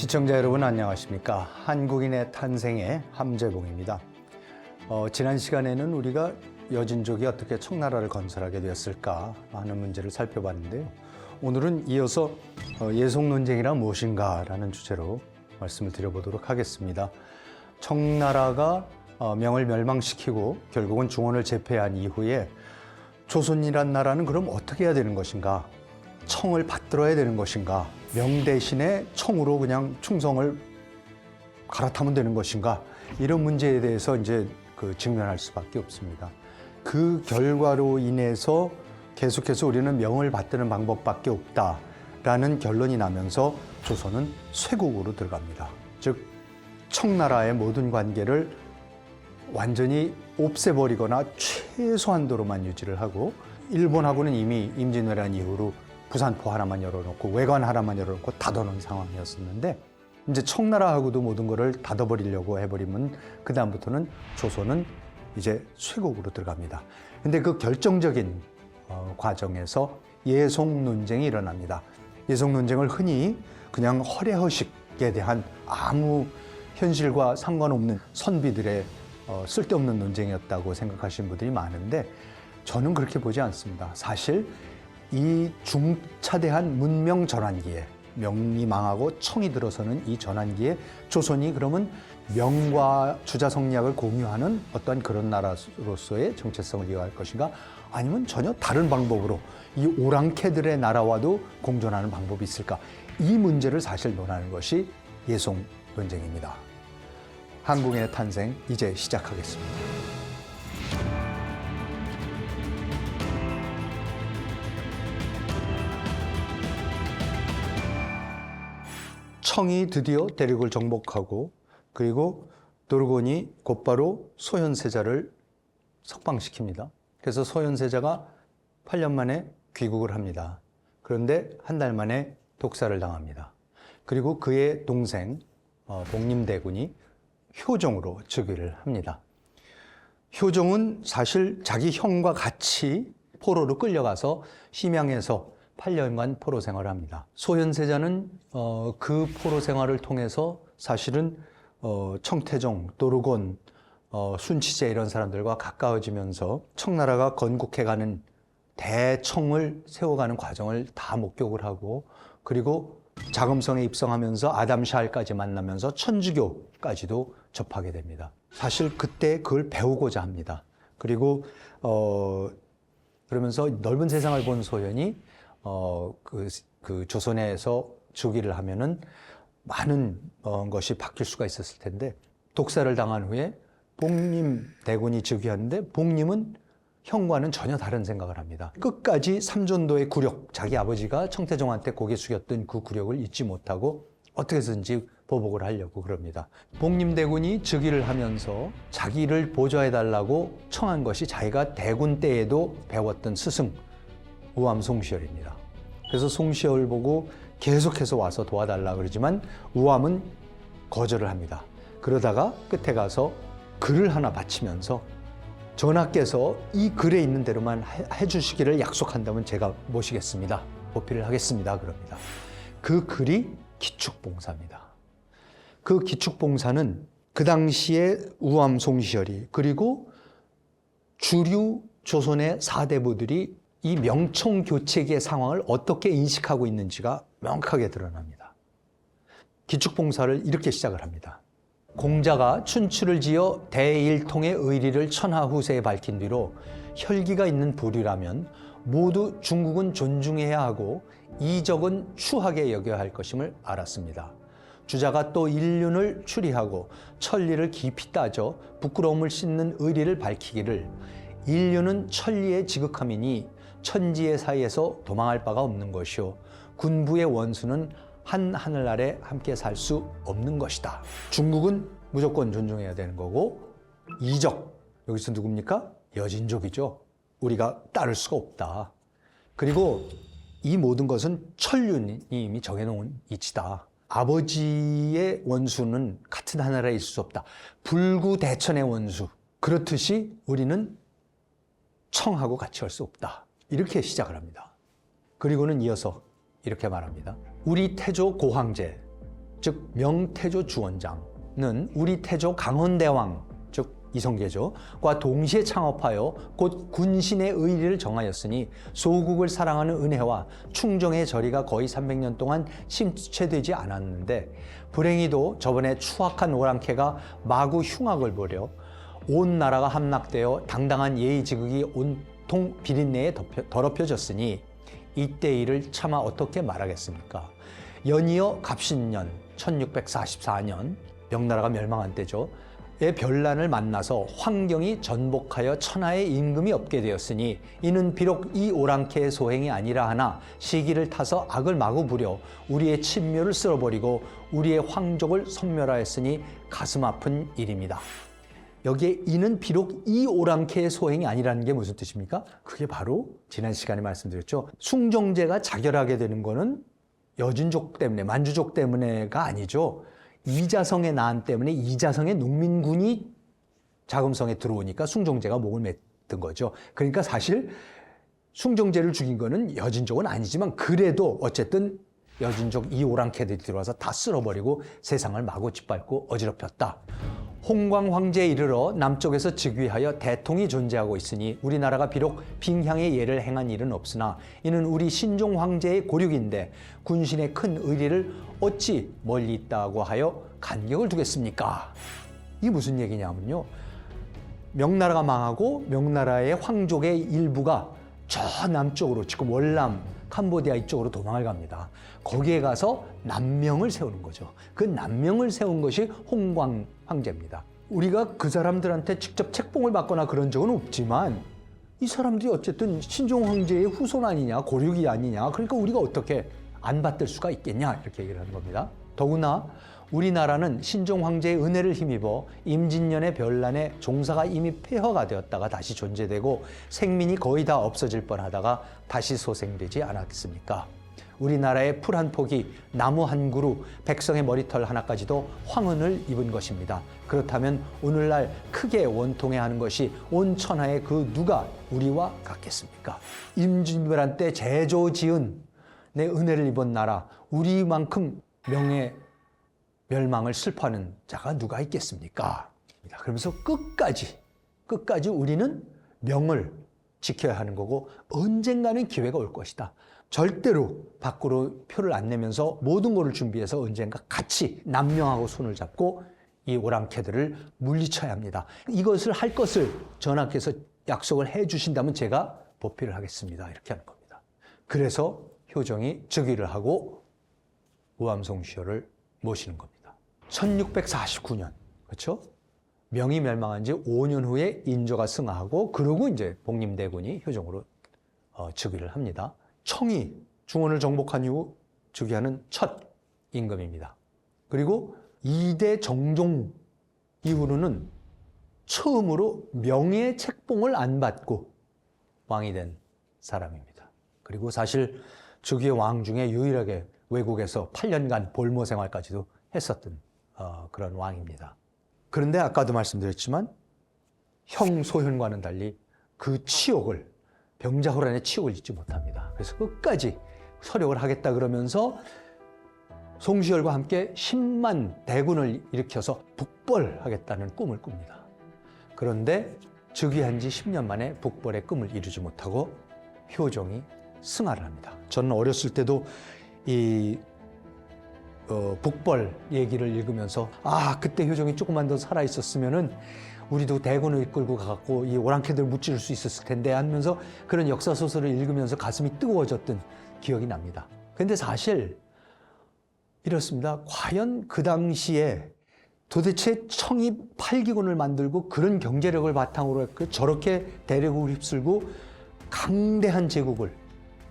시청자 여러분 안녕하십니까? 한국인의 탄생의 함재봉입니다. 지난 시간에는 우리가 여진족이 어떻게 청나라를 건설하게 되었을까 하는 문제를 살펴봤는데요. 오늘은 이어서 예속 논쟁이란 무엇인가 라는 주제로 말씀을 드려보도록 하겠습니다. 청나라가 명을 멸망시키고 결국은 중원을 제패한 이후에 조선이란 나라는 그럼 어떻게 해야 되는 것인가? 청을 받들어야 되는 것인가? 명 대신에 청으로 그냥 충성을 갈아타면 되는 것인가? 이런 문제에 대해서 이제 직면할 수밖에 없습니다. 그 결과로 인해서 계속해서 우리는 명을 받드는 방법밖에 없다라는 결론이 나면서 조선은 쇄국으로 들어갑니다. 즉 청나라의 모든 관계를 완전히 없애버리거나 최소한도로만 유지를 하고, 일본하고는 이미 임진왜란 이후로 부산포 하나만 열어놓고 외관 하나만 열어놓고 닫아놓은 상황이었었는데, 이제 청나라하고도 모든 것을 닫아버리려고 해버리면 그 다음부터는 조선은 이제 쇄국으로 들어갑니다. 근데 그 결정적인 과정에서 예속 논쟁이 일어납니다. 예속 논쟁을 흔히 그냥 허례허식에 대한 아무 현실과 상관없는 선비들의 쓸데없는 논쟁이었다고 생각하시는 분들이 많은데, 저는 그렇게 보지 않습니다. 사실 이 중차대한 문명 전환기에, 명이 망하고 청이 들어서는 이 전환기에 조선이 그러면 명과 주자성리학을 공유하는 어떤 그런 나라로서의 정체성을 이어갈 것인가, 아니면 전혀 다른 방법으로 이 오랑캐들의 나라와도 공존하는 방법이 있을까, 이 문제를 사실 논하는 것이 예속 논쟁입니다. 한국인의 탄생, 이제 시작하겠습니다. 청이 드디어 대륙을 정복하고, 그리고 도르곤이 곧바로 소현세자를 석방시킵니다. 그래서 소현세자가 8년 만에 귀국을 합니다. 그런데 한 달 만에 독사를 당합니다. 그리고 그의 동생 복림대군이 효종으로 즉위를 합니다. 효종은 사실 자기 형과 같이 포로로 끌려가서 심양에서 8년간 포로 생활을 합니다. 소현세자는 그 포로 생활을 통해서 사실은 청태종, 도르곤, 순치제 이런 사람들과 가까워지면서 청나라가 건국해가는 대청을 세워가는 과정을 다 목격을 하고, 그리고 자금성에 입성하면서 아담 샬까지 만나면서 천주교까지도 접하게 됩니다. 사실 그때 그걸 배우고자 합니다. 그리고 그러면서 넓은 세상을 본 소현이 그 조선에서 즉위를 하면은 많은 것이 바뀔 수가 있었을 텐데, 독사를 당한 후에 복림대군이 즉위하는데 복림은 형과는 전혀 다른 생각을 합니다. 끝까지 삼전도의 굴욕, 자기 아버지가 청태종한테 고개 숙였던 그 굴욕을 잊지 못하고 어떻게 해서든지 보복을 하려고 그럽니다. 복림대군이 즉위를 하면서 자기를 보좌해달라고 청한 것이 자기가 대군 때에도 배웠던 스승 우암 송시열입니다. 그래서 송시열을 보고 계속해서 와서 도와달라 그러지만 우암은 거절을 합니다. 그러다가 끝에 가서 글을 하나 바치면서 전하께서 이 글에 있는 대로만 해주시기를 약속한다면 제가 모시겠습니다. 보필을 하겠습니다. 그럽니다. 그 글이 기축봉사입니다. 그 기축봉사는 그 당시에 우암 송시열이, 그리고 주류 조선의 사대부들이 이 명청 교체기의 상황을 어떻게 인식하고 있는지가 명확하게 드러납니다. 기축봉사를 이렇게 시작을 합니다. 공자가 춘추를 지어 대일통의 의리를 천하후세에 밝힌 뒤로 혈기가 있는 부류라면 모두 중국은 존중해야 하고 이적은 추하게 여겨야 할 것임을 알았습니다. 주자가 또 인륜을 추리하고 천리를 깊이 따져 부끄러움을 씻는 의리를 밝히기를, 인륜은 천리의 지극함이니 천지의 사이에서 도망할 바가 없는 것이요 군부의 원수는 한 하늘 아래 함께 살 수 없는 것이다. 중국은 무조건 존중해야 되는 거고, 이적, 여기서 누굽니까? 여진족이죠. 우리가 따를 수가 없다. 그리고 이 모든 것은 천륜이 정해놓은 이치다. 아버지의 원수는 같은 하늘에 있을 수 없다. 불구대천의 원수, 그렇듯이 우리는 청하고 같이 할 수 없다. 이렇게 시작을 합니다. 그리고는 이어서 이렇게 말합니다. 우리 태조 고황제, 즉 명태조 주원장은 우리 태조 강헌대왕, 즉 이성계조과 동시에 창업하여 곧 군신의 의리를 정하였으니 소국을 사랑하는 은혜와 충정의 절이가 거의 300년 동안 심취되지 않았는데 불행히도 저번에 추악한 오랑캐가 마구 흉악을 벌여 온 나라가 함락되어 당당한 예의지국이 온통 비린내에 더럽혀졌으니 이때 일을 차마 어떻게 말하겠습니까? 연이어 갑신년 1644년 명나라가 멸망한 때죠. 의 별난을 만나서 환경이 전복하여 천하의 임금이 없게 되었으니 이는 비록 이 오랑캐의 소행이 아니라 하나 시기를 타서 악을 마구 부려 우리의 친묘를 쓸어버리고 우리의 황족을 섬멸하였으니 가슴 아픈 일입니다. 여기에 이는 비록 이 오랑캐의 소행이 아니라는 게 무슨 뜻입니까? 그게 바로 지난 시간에 말씀드렸죠. 숭정제가 자결하게 되는 거는 여진족 때문에, 만주족 때문에가 아니죠. 이자성의 난 때문에 이자성의 농민군이 자금성에 들어오니까 숭정제가 목을 맸던 거죠. 그러니까 사실 숭정제를 죽인 거는 여진족은 아니지만 그래도 어쨌든 여진족 이 오랑캐들이 들어와서 다 쓸어버리고 세상을 마구 짓밟고 어지럽혔다. 홍광 황제에 이르러 남쪽에서 즉위하여 대통이 존재하고 있으니 우리나라가 비록 빙향의 예를 행한 일은 없으나 이는 우리 신종 황제의 고륙인데 군신의 큰 의리를 어찌 멀리 있다고 하여 간격을 두겠습니까? 이게 무슨 얘기냐면요. 명나라가 망하고 명나라의 황족의 일부가 저 남쪽으로 지금 월남, 캄보디아 이쪽으로 도망을 갑니다. 거기에 가서 남명을 세우는 거죠. 그 남명을 세운 것이 홍광 황제입니다. 우리가 그 사람들한테 직접 책봉을 받거나 그런 적은 없지만 이 사람들이 어쨌든 신종 황제의 후손 아니냐, 고륙이 아니냐. 그러니까 우리가 어떻게 안 받들 수가 있겠냐 이렇게 얘기를 하는 겁니다. 더구나 우리나라는 신종 황제의 은혜를 힘입어 임진년의 별난에 종사가 이미 폐허가 되었다가 다시 존재되고 생민이 거의 다 없어질 뻔하다가 다시 소생되지 않았습니까? 우리나라의 풀 한 폭이 나무 한 그루, 백성의 머리털 하나까지도 황혼을 입은 것입니다. 그렇다면 오늘날 크게 원통해 하는 것이 온 천하의 그 누가 우리와 같겠습니까? 임진왜란 때 제조 지은 내 은혜를 입은 나라, 우리만큼 명예 멸망을 슬퍼하는 자가 누가 있겠습니까? 그러면서 끝까지 우리는 명을 지켜야 하는 거고 언젠가는 기회가 올 것이다. 절대로 밖으로 표를 안 내면서 모든 것을 준비해서 언젠가 같이 남명하고 손을 잡고 이 오랑캐들을 물리쳐야 합니다. 이것을 할 것을 전하께서 약속을 해 주신다면 제가 보필을 하겠습니다. 이렇게 하는 겁니다. 그래서 효정이 즉위를 하고 우암송시효를 모시는 겁니다. 1649년, 그렇죠? 명이 멸망한 지 5년 후에 인조가 승하하고 그러고 이제 복림대군이 효정으로 즉위를 합니다. 청이 중원을 정복한 이후 즉위하는 첫 임금입니다. 그리고 2대 정종 이후로는 처음으로 명예 책봉을 안 받고 왕이 된 사람입니다. 그리고 사실 즉위의 왕 중에 유일하게 외국에서 8년간 볼모 생활까지도 했었던 그런 왕입니다. 그런데 아까도 말씀드렸지만 형 소현과는 달리 그 치욕을 병자호란의 치욕을 잊지 못합니다. 그래서 끝까지 서력을 하겠다 그러면서 송시열과 함께 10만 대군을 일으켜서 북벌하겠다는 꿈을 꿉니다. 그런데 즉위한 지 10년 만에 북벌의 꿈을 이루지 못하고 효종이 승하를 합니다. 저는 어렸을 때도 이 북벌 얘기를 읽으면서 그때 효종이 조금만 더 살아 있었으면은 우리도 대군을 이끌고 가갖고 이 오랑캐들 무찌를 수 있었을 텐데 하면서 그런 역사 소설을 읽으면서 가슴이 뜨거워졌던 기억이 납니다. 근데 사실 이렇습니다. 과연 그 당시에 도대체 청이 8기군을 만들고 그런 경제력을 바탕으로 했고 저렇게 대륙을 휩쓸고 강대한 제국을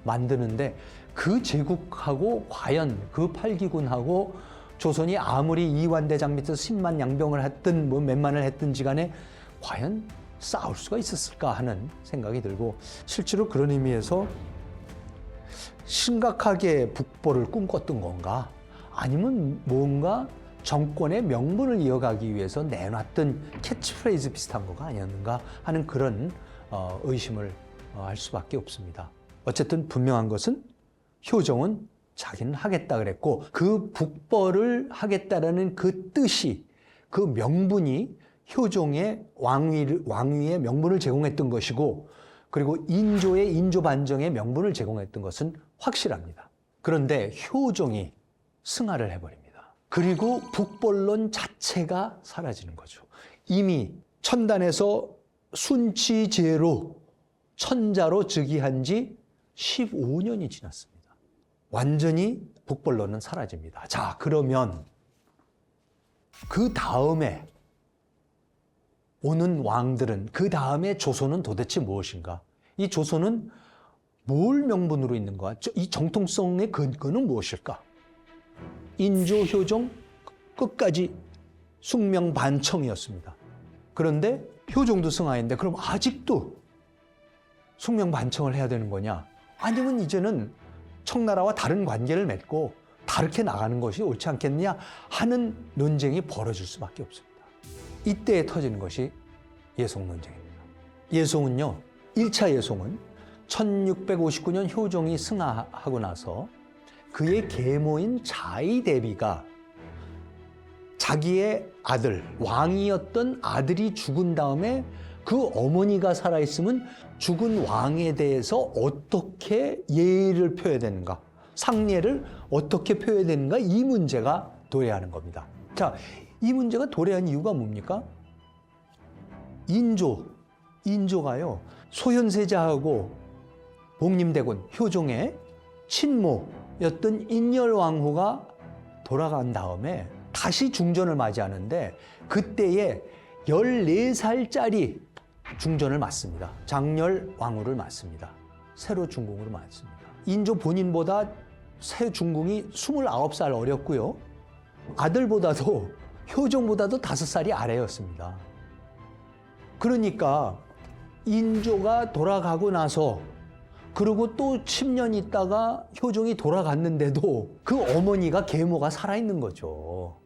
만드는데 그 제국하고 과연 그 8기군하고 조선이 아무리 이완대장 밑에서 10만 양병을 했든 몇만을 했든지 간에 과연 싸울 수가 있었을까 하는 생각이 들고 실제로 그런 의미에서 심각하게 북벌을 꿈꿨던 건가 아니면 뭔가 정권의 명분을 이어가기 위해서 내놨던 캐치프레이즈 비슷한 거가 아니었는가 하는 그런 의심을 할 수밖에 없습니다. 어쨌든 분명한 것은 효종은 자기는 하겠다 그랬고 그 북벌을 하겠다라는 그 뜻이 그 명분이 효종의 왕위의 명분을 제공했던 것이고 그리고 인조의 인조 반정의 명분을 제공했던 것은 확실합니다. 그런데 효종이 승하를 해버립니다. 그리고 북벌론 자체가 사라지는 거죠. 이미 천단에서 순치제로 천자로 즉위한 지 15년이 지났습니다. 완전히 북벌론은 사라집니다. 자, 그러면 그 다음에 오는 왕들은 그 다음에 조선은 도대체 무엇인가? 이 조선은 뭘 명분으로 있는가? 이 정통성의 근거는 무엇일까? 인조, 효종 끝까지 숙명반청이었습니다. 그런데 효종도 승하했는데 그럼 아직도 숙명반청을 해야 되는 거냐? 아니면 이제는 청나라와 다른 관계를 맺고 다르게 나가는 것이 옳지 않겠느냐 하는 논쟁이 벌어질 수밖에 없습니다. 이때 터지는 것이 예송 논쟁입니다. 예송은요, 1차 예송은 1659년 효종이 승하하고 나서 그의 계모인 자의대비가 자기의 아들, 왕이었던 아들이 죽은 다음에 그 어머니가 살아있으면 죽은 왕에 대해서 어떻게 예의를 표해야 되는가, 상례를 어떻게 표해야 되는가, 이 문제가 도래하는 겁니다. 자, 이 문제가 도래한 이유가 뭡니까? 인조가요, 소현세자하고 복림대군 효종의 친모였던 인열왕후가 돌아간 다음에 다시 중전을 맞이하는데 그때에 14살짜리 중전을 맞습니다. 장렬왕후를 맞습니다. 세로 중궁으로 맞습니다. 인조 본인보다 새 중궁이 29살 어렸고요. 아들보다도 효종보다도 5살이 아래였습니다. 그러니까 인조가 돌아가고 나서 그리고 또 10년 있다가 효종이 돌아갔는데도 그 어머니가 계모가 살아있는 거죠.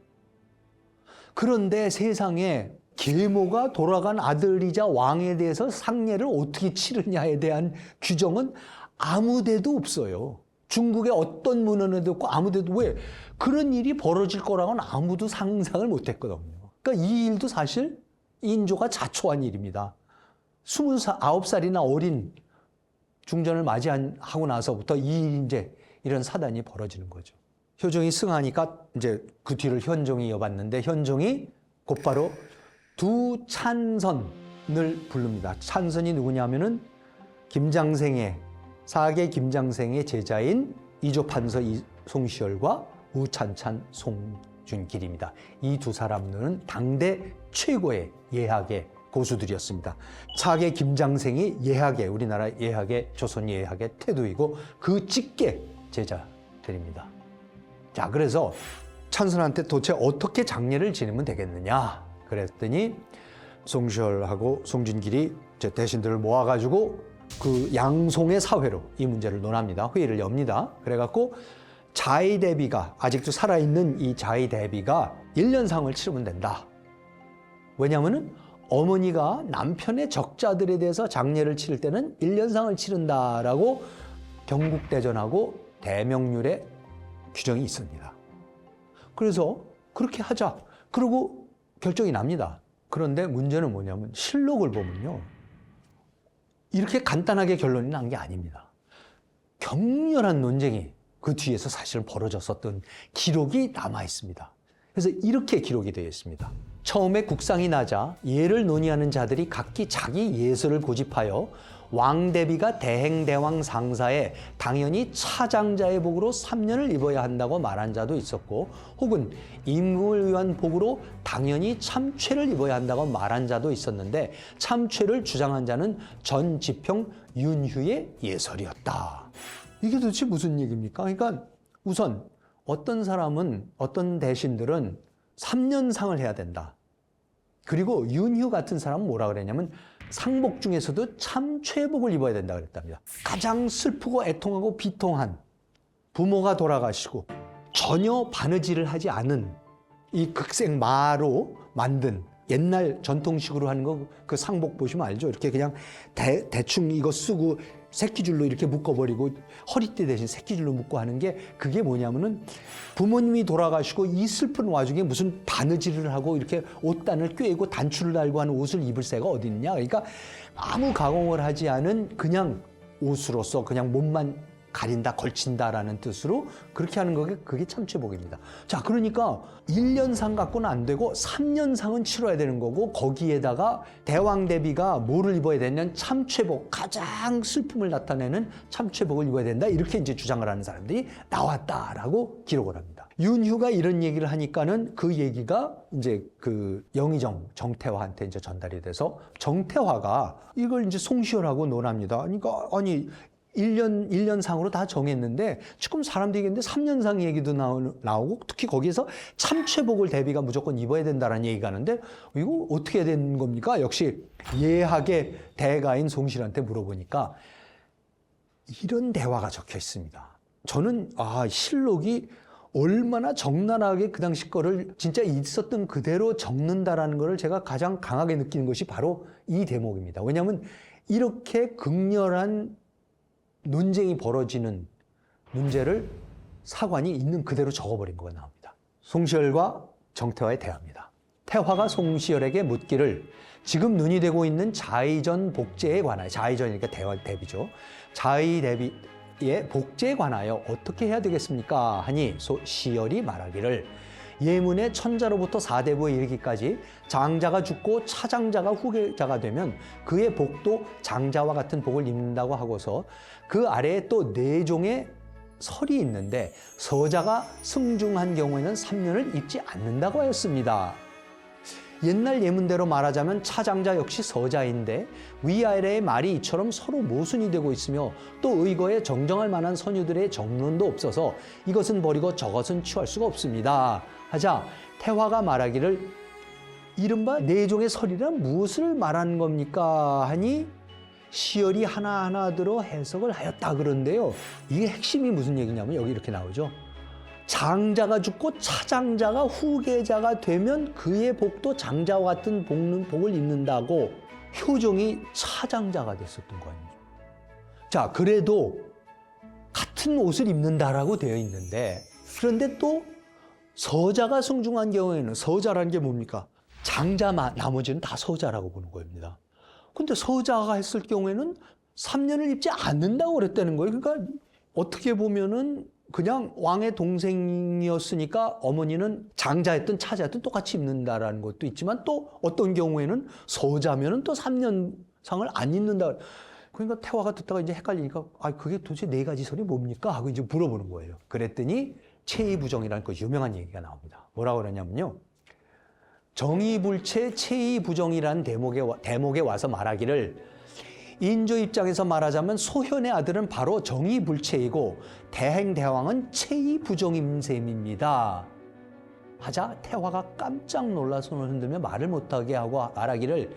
그런데 세상에 계모가 돌아간 아들이자 왕에 대해서 상례를 어떻게 치르냐에 대한 규정은 아무 데도 없어요. 중국의 어떤 문헌에도 없고 아무 데도. 왜? 그런 일이 벌어질 거라고는 아무도 상상을 못했거든요. 그러니까 이 일도 사실 인조가 자초한 일입니다. 29살이나 어린 중전을 맞이하고 나서부터 이제 이런 사단이 벌어지는 거죠. 효종이 승하니까 이제 그 뒤를 현종이 이어봤는데 현종이 곧바로 두 찬선을 부릅니다. 찬선이 누구냐면은 김장생의 사계 김장생의 제자인 이조판서 송시열과 우찬찬 송준길입니다. 이 두 사람들은 당대 최고의 예학의 고수들이었습니다. 사계 김장생이 예학의, 우리나라 예학의, 조선 예학의 태도이고 그 직계 제자들입니다. 자, 그래서 찬선한테 도대체 어떻게 장례를 지내면 되겠느냐 그랬더니 송시열하고 송준길이 대신들을 모아가지고 그 양송의 사회로 이 문제를 논합니다. 회의를 엽니다. 그래갖고 자의대비가, 아직도 살아있는 이 자의대비가 1년상을 치르면 된다. 왜냐하면 어머니가 남편의 적자들에 대해서 장례를 치를 때는 1년상을 치른다라고 경국대전하고 대명률의 규정이 있습니다. 그래서 그렇게 하자. 그리고 결정이 납니다. 그런데 문제는 뭐냐면 실록을 보면요, 이렇게 간단하게 결론이 난 게 아닙니다. 격렬한 논쟁이 그 뒤에서 사실은 벌어졌었던 기록이 남아 있습니다. 그래서 이렇게 기록이 되어 있습니다. 처음에 국상이 나자 예를 논의하는 자들이 각기 자기 예설을 고집하여 왕대비가 대행대왕 상사에 당연히 차장자의 복으로 3년을 입어야 한다고 말한 자도 있었고, 혹은 임금을 위한 복으로 당연히 참최를 입어야 한다고 말한 자도 있었는데, 참최를 주장한 자는 전지평 윤휴의 예설이었다. 이게 도대체 무슨 얘기입니까? 그러니까 우선 어떤 사람은, 어떤 대신들은 3년상을 해야 된다. 그리고 윤휴 같은 사람은 뭐라 그랬냐면 상복 중에서도 참최복을 입어야 된다 그랬답니다. 가장 슬프고 애통하고 비통한 부모가 돌아가시고 전혀 바느질을 하지 않은 이 극생마로 만든 옛날 전통식으로 하는 거, 그 상복 보시면 알죠? 이렇게 그냥 대충 이거 쓰고 새끼줄로 이렇게 묶어버리고 허리띠 대신 새끼줄로 묶고 하는 게 그게 뭐냐면은 부모님이 돌아가시고 이 슬픈 와중에 무슨 바느질을 하고 이렇게 옷단을 꿰고 단추를 달고 하는 옷을 입을 새가 어디 있냐. 그러니까 아무 가공을 하지 않은 그냥 옷으로서 그냥 몸만 가린다, 걸친다라는 뜻으로 그렇게 하는 거게 그게 참치복입니다. 자, 그러니까 1년상 갖고는 안 되고 3년상은 치러야 되는 거고 거기에다가 대왕 대비가 뭐를 입어야 되냐면 참치복, 가장 슬픔을 나타내는 참치복을 입어야 된다. 이렇게 이제 주장을 하는 사람들이 나왔다라고 기록을 합니다. 윤휴가 이런 얘기를 하니까는 그 얘기가 이제 그 영의정 정태화한테 이제 전달이 돼서 정태화가 이걸 이제 송시열하고 논합니다. 그러니까 아니 1년상으로 다 정했는데 지금 사람들이 얘기했는데 3년상 얘기도 나오고 특히 거기에서 참치복을 대비가 무조건 입어야 된다는 얘기가 하는데 이거 어떻게 된 겁니까? 역시 예학의 대가인 송시열한테 물어보니까 이런 대화가 적혀 있습니다. 저는 실록이 얼마나 적나라하게 그 당시 거를 진짜 있었던 그대로 적는다라는 거를 제가 가장 강하게 느끼는 것이 바로 이 대목입니다. 왜냐하면 이렇게 극렬한 논쟁이 벌어지는 문제를 사관이 있는 그대로 적어버린 거가 나옵니다. 송시열과 정태화의 대화입니다. 태화가 송시열에게 묻기를 지금 논의되고 있는 자의전 복제에 관하여, 자의전이니까 대비죠. 자의 대비의 복제에 관하여 어떻게 해야 되겠습니까? 하니 시열이 말하기를 예문의 천자로부터 사대부에 이르기까지 장자가 죽고 차장자가 후계자가 되면 그의 복도 장자와 같은 복을 입는다고 하고서 그 아래에 또 내종의 설이 있는데 서자가 승중한 경우에는 3년을 입지 않는다고 하였습니다. 옛날 예문대로 말하자면 차장자 역시 서자인데 위아래의 말이 이처럼 서로 모순이 되고 있으며 또 의거에 정정할 만한 선유들의 정론도 없어서 이것은 버리고 저것은 취할 수가 없습니다. 하자 태화가 말하기를 이른바 내종의 설이란 무엇을 말하는 겁니까? 하니 시열이 하나하나 들어 해석을 하였다 그런데요. 이게 핵심이 무슨 얘기냐면 여기 이렇게 나오죠. 장자가 죽고 차장자가 후계자가 되면 그의 복도 장자와 같은 복을 입는다고 효종이 차장자가 됐었던 거 아니죠. 자, 그래도 같은 옷을 입는다라고 되어 있는데 그런데 또 서자가 승중한 경우에는 서자라는 게 뭡니까? 장자만 나머지는 다 서자라고 보는 겁니다. 근데 서자가 했을 경우에는 3년을 입지 않는다고 그랬다는 거예요. 그러니까 어떻게 보면은 그냥 왕의 동생이었으니까 어머니는 장자였든 차자였든 똑같이 입는다라는 것도 있지만 또 어떤 경우에는 서자면은 또 3년상을 안 입는다. 그러니까 태화가 듣다가 이제 헷갈리니까 그게 도대체 네 가지 설이 뭡니까? 하고 이제 물어보는 거예요. 그랬더니 체의부정이라는 그 유명한 얘기가 나옵니다. 뭐라고 그러냐면요. 정의불체 체의부정이라는 대목에 와서 말하기를 인조 입장에서 말하자면 소현의 아들은 바로 정의불체이고 대행대왕은 체의부정인 셈입니다. 하자 태화가 깜짝 놀라 손을 흔들며 말을 못하게 하고 말하기를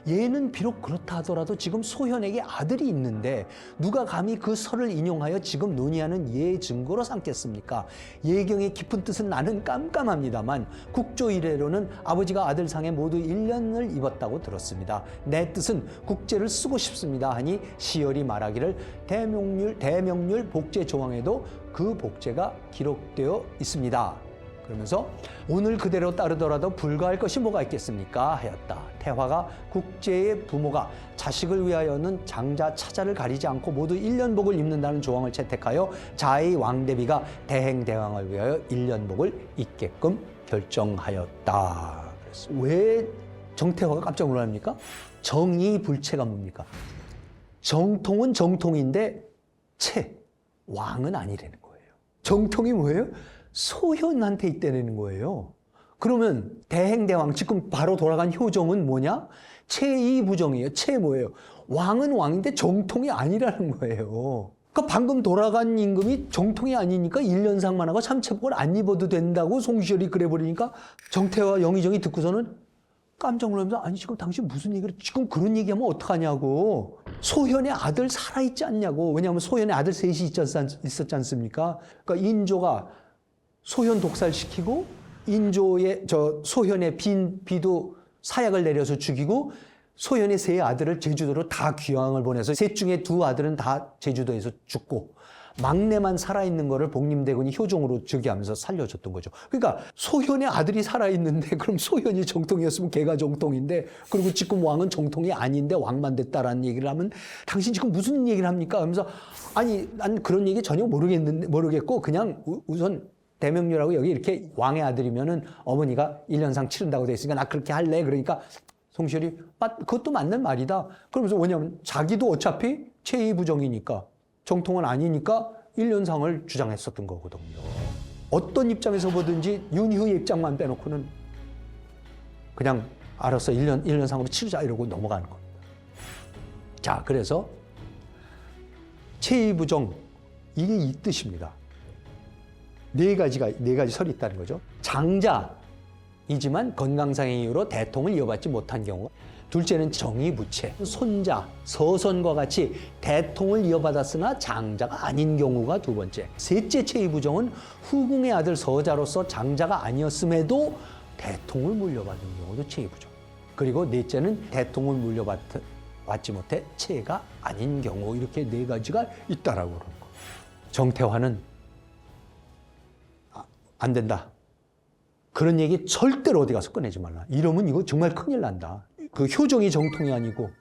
얘는 비록 그렇다 하더라도 지금 소현에게 아들이 있는데 누가 감히 그 설을 인용하여 지금 논의하는 예 증거로 삼겠습니까? 예경의 깊은 뜻은 나는 깜깜합니다만 국조 이래로는 아버지가 아들 상에 모두 1년을 입었다고 들었습니다. 내 뜻은 국제를 쓰고 싶습니다 하니 시열이 말하기를 대명률 복제 조항에도 그 복제가 기록되어 있습니다. 그러면서 오늘 그대로 따르더라도 불가할 것이 뭐가 있겠습니까? 하였다. 태화가 국제의 부모가 자식을 위하여는 장자, 차자를 가리지 않고 모두 1년복을 입는다는 조항을 채택하여 자의 왕대비가 대행대왕을 위하여 1년복을 입게끔 결정하였다. 왜 정태화가 깜짝 놀랍니까? 정의불체가 뭡니까? 정통은 정통인데 왕은 아니라는 거예요. 정통이 뭐예요? 소현한테 있다는 거예요. 그러면 대행대왕 지금 바로 돌아간 효종은 뭐냐? 체의부정이에요. 뭐예요? 왕은 왕인데 정통이 아니라는 거예요. 그러니까 방금 돌아간 임금이 정통이 아니니까 1년상만 하고 참체복을 안 입어도 된다고 송시열이 그래버리니까 정태와 영의정이 듣고서는 깜짝 놀라면서 아니 지금 당신 무슨 얘기를 지금 그런 얘기하면 어떡하냐고. 소현의 아들 살아있지 않냐고. 왜냐하면 소현의 아들 셋이 있었지 않습니까? 그러니까 인조가 소현 독살시키고 인조의 소현의 비도 사약을 내려서 죽이고 소현의 세 아들을 제주도로 다 귀향을 보내서 셋 중에 두 아들은 다 제주도에서 죽고 막내만 살아있는 거를 복림대군이 효종으로 즉위하면서 살려줬던 거죠. 그러니까 소현의 아들이 살아있는데 그럼 소현이 정통이었으면 걔가 정통인데, 그리고 지금 왕은 정통이 아닌데 왕만 됐다라는 얘기를 하면 당신 지금 무슨 얘기를 합니까? 하면서 아니 난 그런 얘기 전혀 모르겠고 그냥 우선 대명료라고 여기 이렇게 왕의 아들이면은 어머니가 1년상 치른다고 돼 있으니까 나 그렇게 할래. 그러니까 송시열이 그것도 맞는 말이다. 그러면서 뭐냐면 자기도 어차피 체의부정이니까 정통은 아니니까 1년상을 주장했었던 거거든요. 어떤 입장에서 보든지 윤희의 입장만 빼놓고는 그냥 알아서 1년상으로 치르자 이러고 넘어가는 겁니다. 자, 그래서 체의부정 이게 이 뜻입니다. 네 가지 설이 있다는 거죠. 장자이지만 건강상의 이유로 대통을 이어받지 못한 경우, 둘째는 정의부채, 손자, 서선과 같이 대통을 이어받았으나 장자가 아닌 경우가 두 번째. 셋째 체의부정은 후궁의 아들 서자로서 장자가 아니었음에도 대통을 물려받은 경우도 체의부정. 그리고 넷째는 대통을 물려받지 못해 체가 아닌 경우. 이렇게 네 가지가 있다라고 그러는 거. 정태화는 안 된다. 그런 얘기 절대로 어디 가서 꺼내지 말라. 이러면 이거 정말 큰일 난다. 그 효종이 정통이 아니고,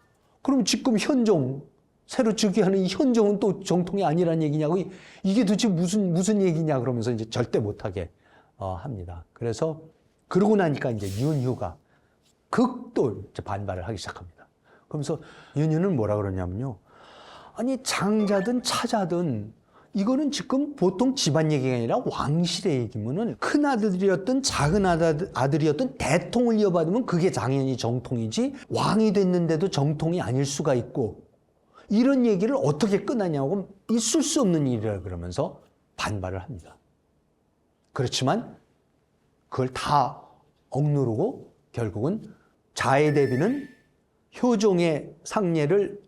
그럼 지금 현종, 새로 즉위하는 이 현종은 또 정통이 아니란 얘기냐고, 이게 도대체 무슨 얘기냐 그러면서 이제 절대 못하게 합니다. 그래서 그러고 나니까 이제 윤휴가 극도 이제 반발을 하기 시작합니다. 그러면서 윤휴는 뭐라 그러냐면요. 아니, 장자든 차자든 이거는 지금 보통 집안 얘기가 아니라 왕실의 얘기면은 큰 아들이었든 작은 아들이었든 대통을 이어받으면 그게 당연히 정통이지, 왕이 됐는데도 정통이 아닐 수가 있고, 이런 얘기를 어떻게 끝나냐고, 있을 수 없는 일이라 그러면서 반발을 합니다. 그렇지만 그걸 다 억누르고 결국은 자해대비는 효종의 상례를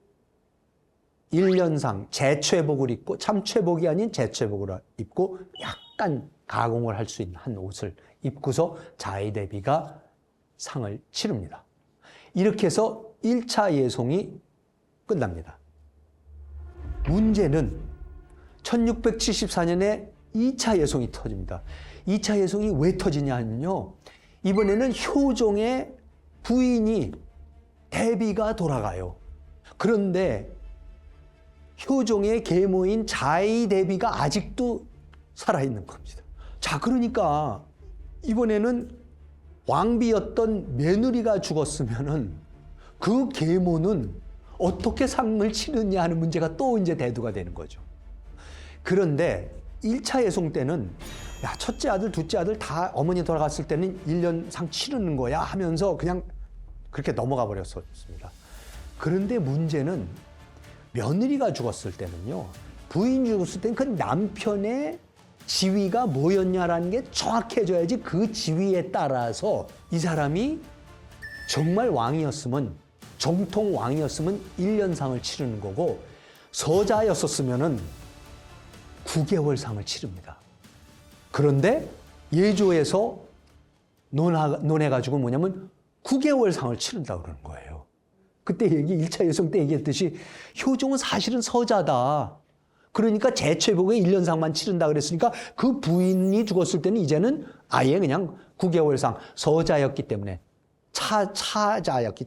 1년상 제최복을 입고, 참최복이 아닌 제최복을 입고 약간 가공을 할 수 있는 한 옷을 입고서 자해대비가 상을 치릅니다. 이렇게 해서 1차 예송이 끝납니다. 문제는 1674년에 2차 예송이 터집니다. 2차 예송이 왜 터지냐 하면요, 이번에는 효종의 부인이 대비가 돌아가요. 그런데 효종의 계모인 자의대비가 아직도 살아있는 겁니다. 자, 그러니까 이번에는 왕비였던 며느리가 죽었으면은 그 계모는 어떻게 상을 치느냐 하는 문제가 또 이제 대두가 되는 거죠. 그런데 1차 예송 때는 야, 첫째 아들, 둘째 아들 다 어머니 돌아갔을 때는 1년 상 치르는 거야 하면서 그냥 그렇게 넘어가 버렸었습니다. 그런데 문제는 며느리가 죽었을 때는요, 부인 죽었을 때는 그 남편의 지위가 뭐였냐라는 게 정확해져야지, 그 지위에 따라서 이 사람이 정말 왕이었으면, 정통 왕이었으면 1년상을 치르는 거고, 서자였었으면은 9개월 상을 치릅니다. 그런데 예조에서 논해가지고 뭐냐면 9개월 상을 치른다고 그러는 거예요. 그때 1차 예송 때 얘기했듯이 효종은 사실은 서자다. 그러니까 제최복에 1년상만 치른다 그랬으니까 그 부인이 죽었을 때는 이제는 아예 그냥 9개월상 서자였기 때문에, 차장자였기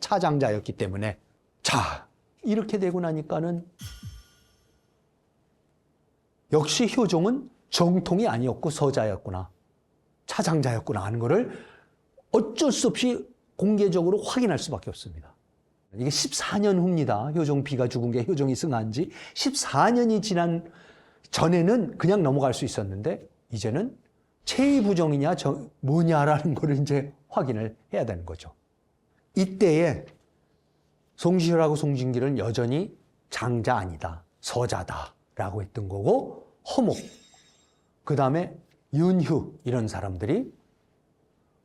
때문에. 자, 이렇게 되고 나니까는 역시 효종은 정통이 아니었고 서자였구나, 차장자였구나 하는 거를 어쩔 수 없이 공개적으로 확인할 수밖에 없습니다. 이게 14년 후입니다. 효종 비가 죽은 게 효종이 승한 지 14년이 지난 전에는 그냥 넘어갈 수 있었는데, 이제는 체의부정이냐 뭐냐라는 거를 이제 확인을 해야 되는 거죠. 이때에 송시열하고 송진길은 여전히 장자 아니다, 서자다라고 했던 거고, 허목, 그 다음에 윤휴 이런 사람들이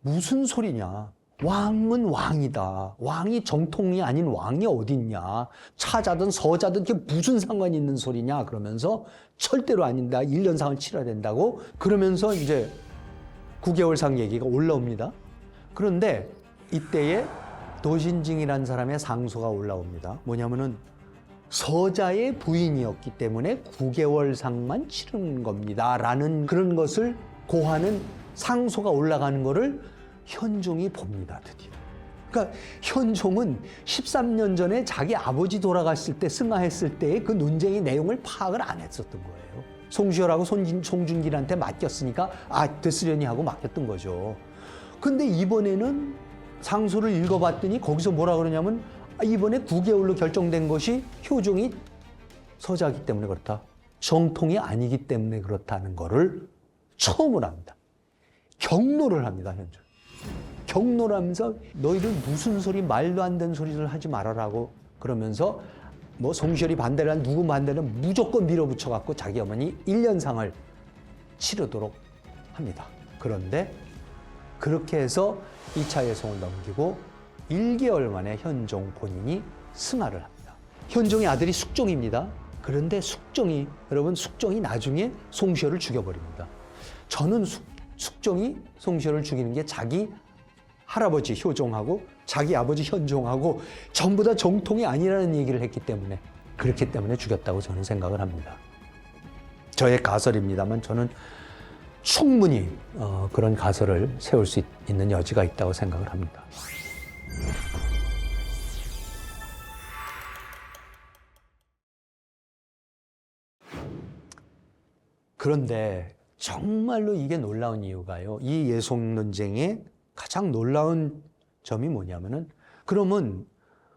무슨 소리냐, 왕은 왕이다, 왕이 정통이 아닌 왕이 어딨냐, 차자든 서자든 그게 무슨 상관이 있는 소리냐 그러면서 절대로 아니다, 1년상을 치러야 된다고 그러면서 이제 9개월상 얘기가 올라옵니다. 그런데 이때에 도신징이라는 사람의 상소가 올라옵니다. 뭐냐면은 서자의 부인이었기 때문에 9개월상만 치르는 겁니다. 라는 그런 것을 고하는 상소가 올라가는 거를 현종이 봅니다, 드디어. 그러니까 현종은 13년 전에 자기 아버지 돌아갔을 때 승하했을 때의 그 논쟁의 내용을 파악을 안 했었던 거예요. 송시열하고 송준길한테 맡겼으니까 됐으려니 하고 맡겼던 거죠. 근데 이번에는 상소를 읽어봤더니 거기서 뭐라 그러냐면 이번에 9개월로 결정된 것이 효종이 서자이기 때문에 그렇다. 정통이 아니기 때문에 그렇다는 거를 처음으로 합니다. 경로를 합니다, 현종. 경로를 하면서 너희들 무슨 소리, 말도 안 되는 소리를 하지 말아라고 그러면서 뭐 송시열이 반대를 한 누구 반대는 무조건 밀어붙여갖고 자기 어머니 1년상을 치르도록 합니다. 그런데 그렇게 해서 2차 예송을 넘기고 1개월 만에 현종 본인이 승하를 합니다. 현종의 아들이 숙종입니다. 그런데 여러분 숙종이 나중에 송시열을 죽여버립니다. 저는 숙종이 송시열을 죽이는 게 자기 할아버지 효종하고 자기 아버지 현종하고 전부 다 정통이 아니라는 얘기를 했기 때문에 그렇기 때문에 죽였다고 저는 생각을 합니다. 저의 가설입니다만 저는 충분히 그런 가설을 세울 수 있는 여지가 있다고 생각을 합니다. 그런데 정말로 이게 놀라운 이유가요. 이 예송 논쟁의 가장 놀라운 점이 뭐냐면은 그러면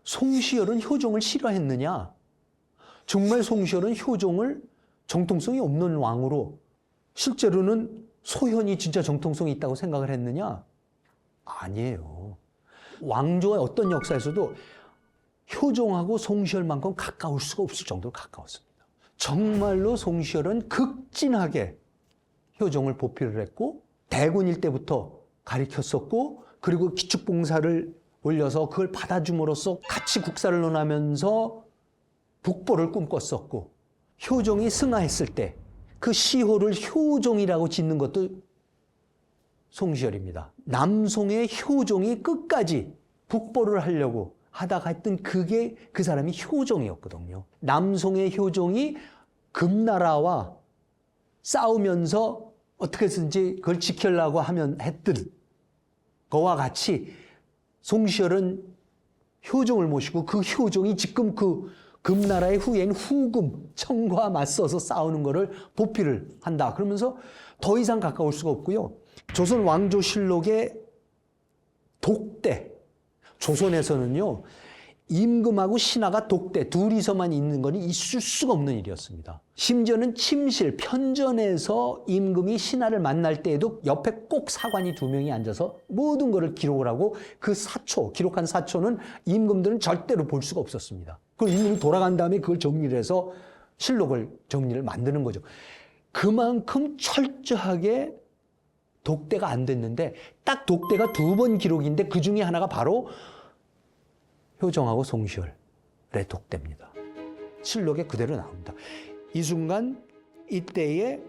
송시열은 효종을 싫어했느냐? 정말 송시열은 효종을 정통성이 없는 왕으로 실제로는 소현이 진짜 정통성이 있다고 생각을 했느냐? 아니에요. 왕조의 어떤 역사에서도 효종하고 송시열만큼 가까울 수가 없을 정도로 가까웠습니다. 정말로 송시열은 극진하게 효종을 보필을 했고 대군 일때부터 가리켰었고 그리고 기축봉사를 올려서 그걸 받아줌으로써 같이 국사를 논하면서 북보를 꿈꿨었고 효종이 승하했을 때 그 시호를 효종이라고 짓는 것도 송시열입니다. 남송의 효종이 끝까지 북보를 하려고 하다가 했던 그게 그 사람이 효종이었거든요. 남송의 효종이 금나라와 싸우면서 어떻게든지 그걸 지키려고 했던 거와 같이 송시열은 효종을 모시고 그 효종이 지금 그 금나라의 후예인 후금, 청과 맞서서 싸우는 거를 보필을 한다. 그러면서 더 이상 가까울 수가 없고요. 조선 왕조실록의 독대, 조선에서는요. 임금하고 신하가 독대, 둘이서만 있는 건 있을 수가 없는 일이었습니다. 심지어는 침실, 편전에서 임금이 신하를 만날 때에도 옆에 꼭 사관이 2명이 앉아서 모든 것을 기록을 하고 그 기록한 사초는 임금들은 절대로 볼 수가 없었습니다. 그리고 임금이 돌아간 다음에 그걸 정리를 해서 정리를 만드는 거죠. 그만큼 철저하게 독대가 안 됐는데 딱 독대가 2번 기록인데 그 중에 하나가 바로 효종하고 송시열의 독대입니다. 실록에 그대로 나옵니다. 이 순간 이때에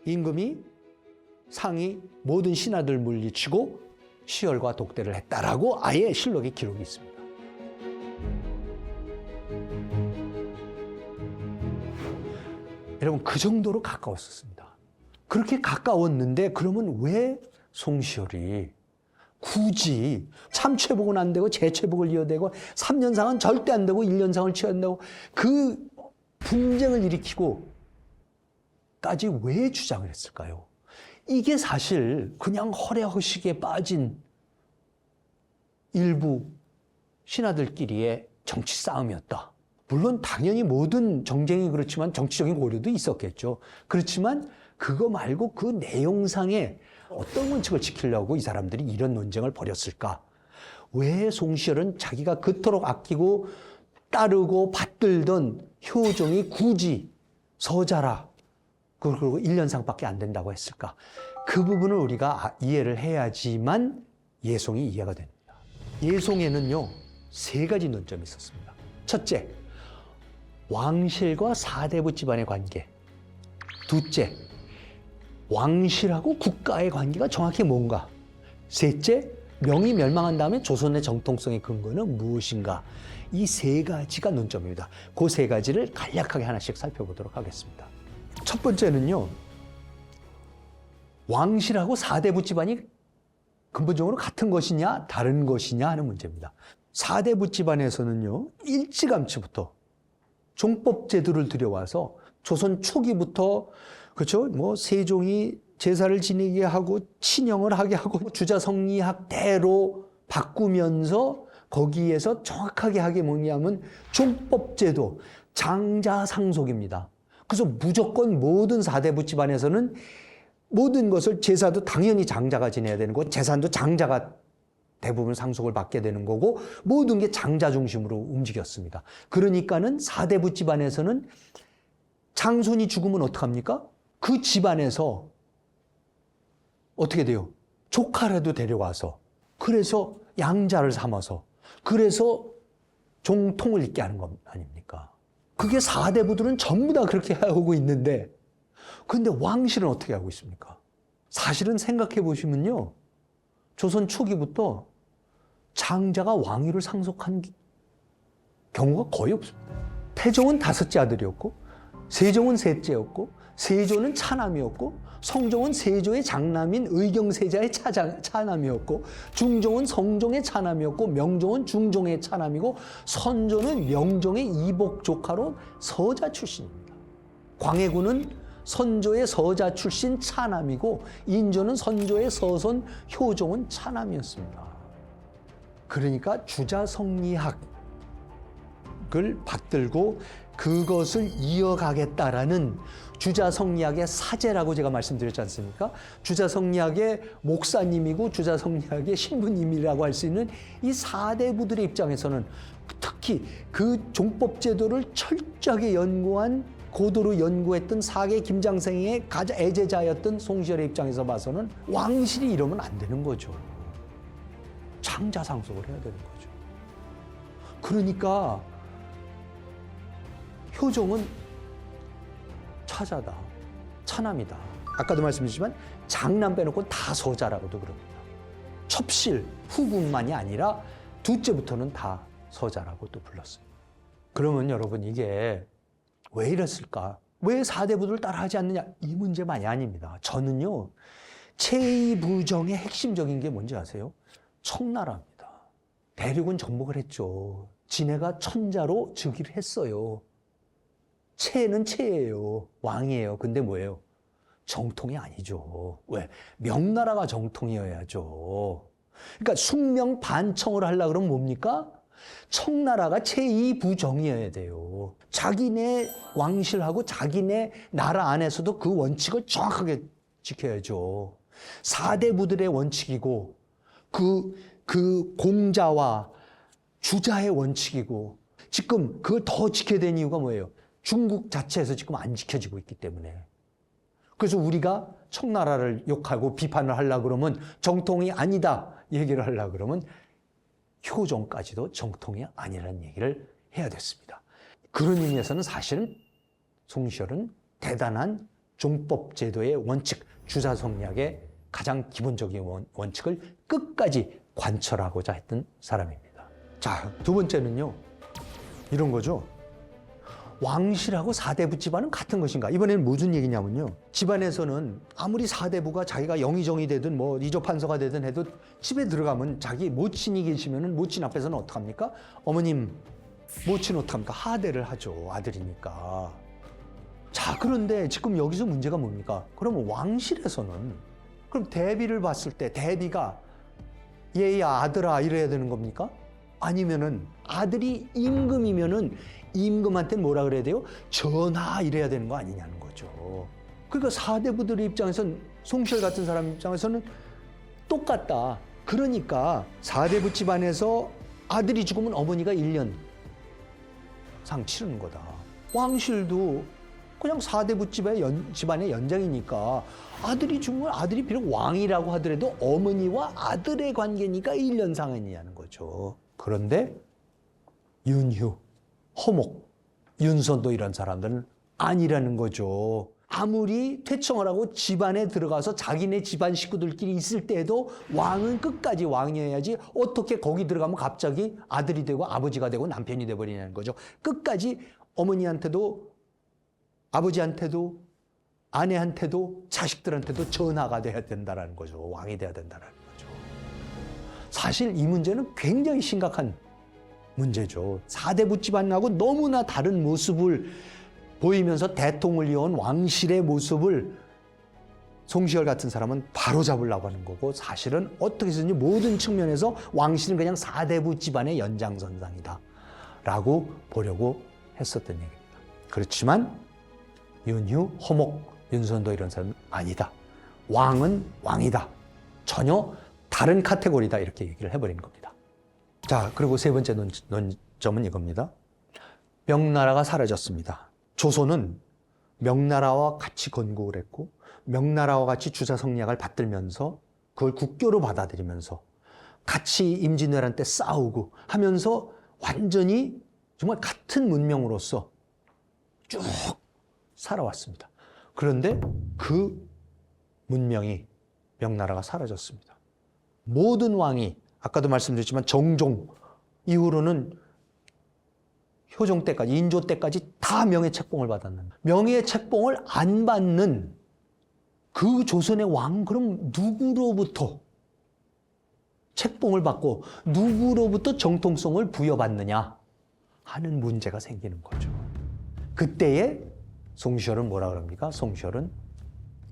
임금이 상이 모든 신하들 물리치고 시열과 독대를 했다라고 아예 실록에 기록이 있습니다. 여러분 그 정도로 가까웠었습니다. 그렇게 가까웠는데 그러면 왜 송시열이 굳이 참최복은 안 되고 재최복을 이어대고 3년상은 절대 안 되고 1년상을 취한다고 그 분쟁을 일으키고까지 왜 주장을 했을까요? 이게 사실 그냥 허례허식에 빠진 일부 신하들끼리의 정치 싸움이었다. 물론 당연히 모든 정쟁이 그렇지만 정치적인 고려도 있었겠죠. 그렇지만 그거 말고 그 내용상에 어떤 원칙을 지키려고 이 사람들이 이런 논쟁을 벌였을까? 왜 송시열은 자기가 그토록 아끼고 따르고 받들던 효종이 굳이 서자라 그리고 1년상밖에 안 된다고 했을까? 그 부분을 우리가 이해를 해야지만 예송이 이해가 됩니다. 예송에는요 3가지 논점이 있었습니다. 첫째, 왕실과 사대부 집안의 관계. 둘째, 왕실하고 국가의 관계가 정확히 뭔가. 셋째, 명이 멸망한 다음에 조선의 정통성의 근거는 무엇인가? 이 세 가지가 논점입니다. 그 세 가지를 간략하게 하나씩 살펴보도록 하겠습니다. 첫 번째는요, 왕실하고 사대부 집안이 근본적으로 같은 것이냐 다른 것이냐 하는 문제입니다. 사대부 집안에서는요, 일찌감치부터 종법 제도를 들여와서 조선 초기부터, 그렇죠? 뭐 세종이 제사를 지내게 하고 친형을 하게 하고 주자성리학대로 바꾸면서 거기에서 정확하게 하게 뭐냐면 종법제도, 장자상속입니다. 그래서 무조건 모든 사대부 집안에서는 모든 것을 제사도 당연히 장자가 지내야 되는 거고 재산도 장자가 대부분 상속을 받게 되는 거고 모든 게 장자 중심으로 움직였습니다. 그러니까는 사대부 집안에서는 장손이 죽으면 어떡합니까? 그 집안에서 어떻게 돼요? 조카라도 데려와서 그래서 양자를 삼아서 그래서 종통을 있게 하는 것 아닙니까? 그게 사대부들은 전부 다 그렇게 하고 있는데 근데 왕실은 어떻게 하고 있습니까? 사실은 생각해 보시면요. 조선 초기부터 장자가 왕위를 상속한 경우가 거의 없습니다. 태종은 5째 아들이었고 세종은 3째였고 세조는 차남이었고 성종은 세조의 장남인 의경세자의 차남이었고 중종은 성종의 차남이었고 명종은 중종의 차남이고 선조는 명종의 이복 조카로 서자 출신입니다. 광해군은 선조의 서자 출신 차남이고 인조는 선조의 서손 효종은 차남이었습니다. 그러니까 주자성리학을 받들고 그것을 이어가겠다라는 주자성리학의 사제라고 제가 말씀드렸지 않습니까? 주자성리학의 목사님이고 주자성리학의 신부님이라고 할 수 있는 이 사대부들의 입장에서는 특히 그 종법제도를 철저하게 연구한 고도로 연구했던 사계 김장생의 가장 애제자였던 송시열의 입장에서 봐서는 왕실이 이러면 안 되는 거죠. 장자상속을 해야 되는 거죠. 그러니까 효종은 차자다, 차남이다. 아까도 말씀드렸지만 장남 빼놓고 다 서자라고도 그럽니다. 첩실, 후궁만이 아니라 둘째부터는 다 서자라고 또 불렀습니다. 그러면 여러분 이게 왜 이랬을까? 왜 사대부들을 따라하지 않느냐? 이 문제만이 아닙니다. 저는요, 체의부정의 핵심적인 게 뭔지 아세요? 청나라입니다. 대륙은 정복을 했죠. 진해가 천자로 즉위를 했어요. 체는 체예요. 왕이에요. 근데 뭐예요? 정통이 아니죠. 왜? 명나라가 정통이어야죠. 그러니까 숙명 반청을 하려고 그러면 뭡니까? 청나라가 제2부정이어야 돼요. 자기네 왕실하고 자기네 나라 안에서도 그 원칙을 정확하게 지켜야죠. 사대부들의 원칙이고 그 공자와 주자의 원칙이고 지금 그걸 더 지켜야 되는 이유가 뭐예요? 중국 자체에서 지금 안 지켜지고 있기 때문에. 그래서 우리가 청나라를 욕하고 비판을 하려고 그러면 정통이 아니다 얘기를 하려고 그러면 효종까지도 정통이 아니라는 얘기를 해야 됐습니다. 그런 의미에서는 사실은 송시열은 대단한 종법제도의 원칙, 주자성리학의 가장 기본적인 원칙을 끝까지 관철하고자 했던 사람입니다. 자, 두 번째는요. 이런 거죠. 왕실하고 사대부 집안은 같은 것인가? 이번에는 무슨 얘기냐면요. 집안에서는 아무리 사대부가 자기가 영의정이 되든 뭐 이조판서가 되든 해도 집에 들어가면 자기 모친이 계시면은 모친 앞에서는 어떡합니까? 어머님, 모친 어떡합니까? 하대를 하죠. 아들이니까. 자, 그런데 지금 여기서 문제가 뭡니까? 그러면 왕실에서는 그럼 대비를 봤을 때 대비가 얘야 아들아 이래야 되는 겁니까? 아니면은 아들이 임금이면은 임금한테는 뭐라 그래야 돼요? 전하 이래야 되는 거 아니냐는 거죠. 그러니까 사대부들의 입장에서는 송시열 같은 사람 입장에서는 똑같다. 그러니까 사대부 집안에서 아들이 죽으면 어머니가 1년 상 치르는 거다. 왕실도 그냥 사대부 집안의 연장이니까 아들이 죽으면 아들이 비록 왕이라고 하더라도 어머니와 아들의 관계니까 1년 상이냐는 거죠. 그런데 윤휴, 허목, 윤선도 이런 사람들은 아니라는 거죠. 아무리 퇴청을 하고 집안에 들어가서 자기네 집안 식구들끼리 있을 때에도 왕은 끝까지 왕이어야지 어떻게 거기 들어가면 갑자기 아들이 되고 아버지가 되고 남편이 돼버리냐는 거죠. 끝까지 어머니한테도 아버지한테도 아내한테도 자식들한테도 전하가 돼야 된다는 거죠. 왕이 돼야 된다는 거죠. 사실 이 문제는 굉장히 심각한 문제죠. 4대부 집안하고 너무나 다른 모습을 보이면서 대통을 이어온 왕실의 모습을 송시열 같은 사람은 바로잡으려고 하는 거고, 사실은 어떻게 해서든지 모든 측면에서 왕실은 그냥 4대부 집안의 연장선상이다 라고 보려고 했었던 얘기입니다. 그렇지만 윤휴, 허목, 윤선도 이런 사람은 아니다. 왕은 왕이다. 전혀 다른 카테고리다. 이렇게 얘기를 해버린 겁니다. 자, 그리고 세 번째 논점은 이겁니다. 명나라가 사라졌습니다. 조선은 명나라와 같이 건국을 했고 명나라와 같이 주자성리학을 받들면서 그걸 국교로 받아들이면서 같이 임진왜란 때 싸우고 하면서 완전히 정말 같은 문명으로서 쭉 살아왔습니다. 그런데 그 문명이 명나라가 사라졌습니다. 모든 왕이 아까도 말씀드렸지만 정종 이후로는 효종 때까지, 인조 때까지 다 명예책봉을 받았는데 명예책봉을 안 받는 그 조선의 왕, 그럼 누구로부터 책봉을 받고 누구로부터 정통성을 부여받느냐 하는 문제가 생기는 거죠. 그때에 송시열은 뭐라 그럽니까? 송시열은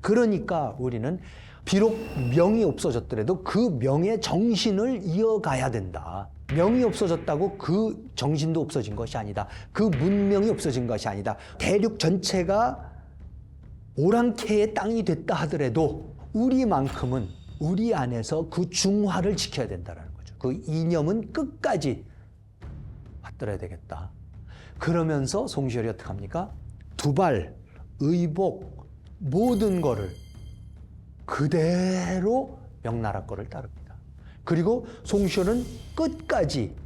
그러니까 우리는 비록 명이 없어졌더라도 그 명의 정신을 이어가야 된다. 명이 없어졌다고 그 정신도 없어진 것이 아니다. 그 문명이 없어진 것이 아니다. 대륙 전체가 오랑캐의 땅이 됐다 하더라도 우리만큼은 우리 안에서 그 중화를 지켜야 된다는 거죠. 그 이념은 끝까지 받들어야 되겠다. 그러면서 송시열이 어떻게 합니까? 두발, 의복, 모든 거를 그대로 명나라 거를 따릅니다. 그리고 송시열은 끝까지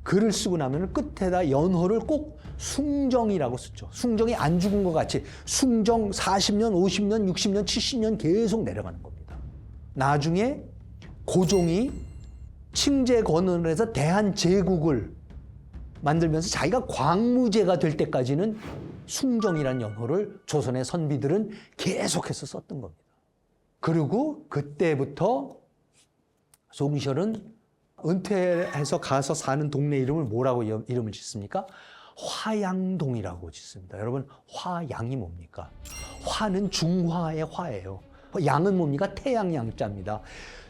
글을 쓰고 나면 끝에다 연호를 꼭 숭정이라고 쓰죠. 숭정이 안 죽은 것 같이 숭정 40년, 50년, 60년, 70년 계속 내려가는 겁니다. 나중에 고종이 칭제권을 해서 대한제국을 만들면서 자기가 광무제가 될 때까지는 숭정이라는 연호를 조선의 선비들은 계속해서 썼던 겁니다. 그리고 그때부터 송시열은 은퇴해서 가서 사는 동네 이름을 뭐라고 이름을 짓습니까? 화양동이라고 짓습니다. 여러분, 화양이 뭡니까? 화는 중화의 화예요. 양은 뭡니까? 태양 양자입니다.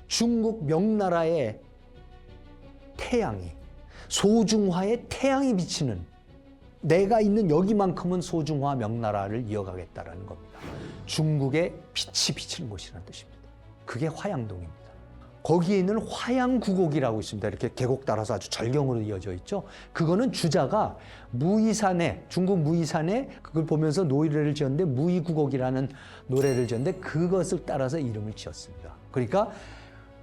중국 명나라의 태양이, 소중화의 태양이 비치는, 내가 있는 여기만큼은 소중화 명나라를 이어가겠다라는 겁니다. 중국의 빛이 비치는 곳이라는 뜻입니다. 그게 화양동입니다. 거기에 있는 화양구곡이라고 있습니다. 이렇게 계곡 따라서 아주 절경으로 이어져 있죠. 그거는 주자가 무이산에, 중국 무이산에 그걸 보면서 노래를 지었는데 무이구곡이라는 노래를 지었는데 그것을 따라서 이름을 지었습니다. 그러니까